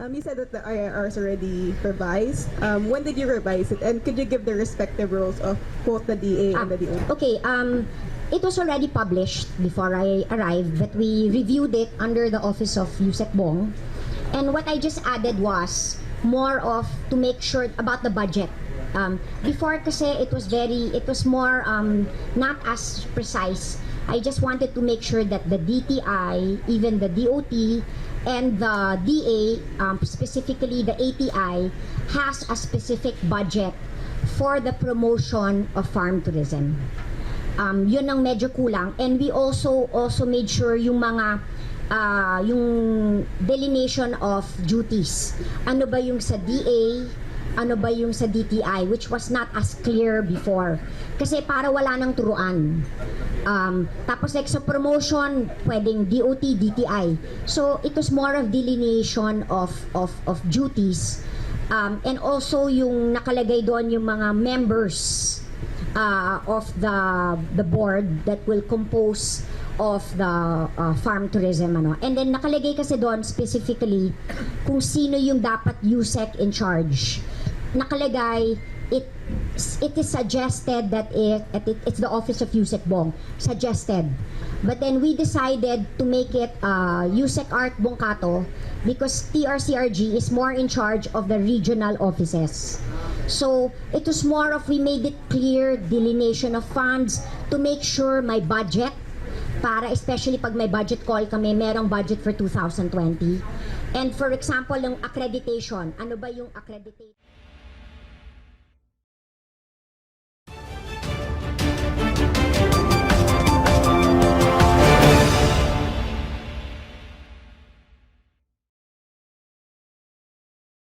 You said that the IRR is already revised. When did you revise it? And could you give the respective roles of both the DA and the DOT? Okay, it was already published before I arrived, but we reviewed it under the office of Yusek Bong. And what I just added was more of to make sure about the budget. Before kasi it was more not as precise. I just wanted to make sure that the DTI, even the DOT, and the DA, specifically the ATI, has a specific budget for the promotion of farm tourism. Yun ang medyo kulang. And we also made sure yung mga yung delineation of duties. Ano ba yung sa DA, ano ba yung sa DTI, which was not as clear before. Kasi para wala nang turuan. Tapos like sa promotion, pwedeng DOT, DTI. So it was more of delineation of duties. And also yung nakalagay doon yung mga members of the board that will compose of the farm tourism and then nakalagay kasi doon specifically kung sino yung dapat USEC in charge. Nakalagay it is suggested that it's the office of USEC Bong suggested, but then we decided to make it USEC Art Bongkato because TRCRG is more in charge of the regional offices. So it was more of we made it clear delineation of funds to make sure my budget para especially pag may budget call kami, merong budget for 2020. And for example, yung accreditation, ano ba yung accreditation?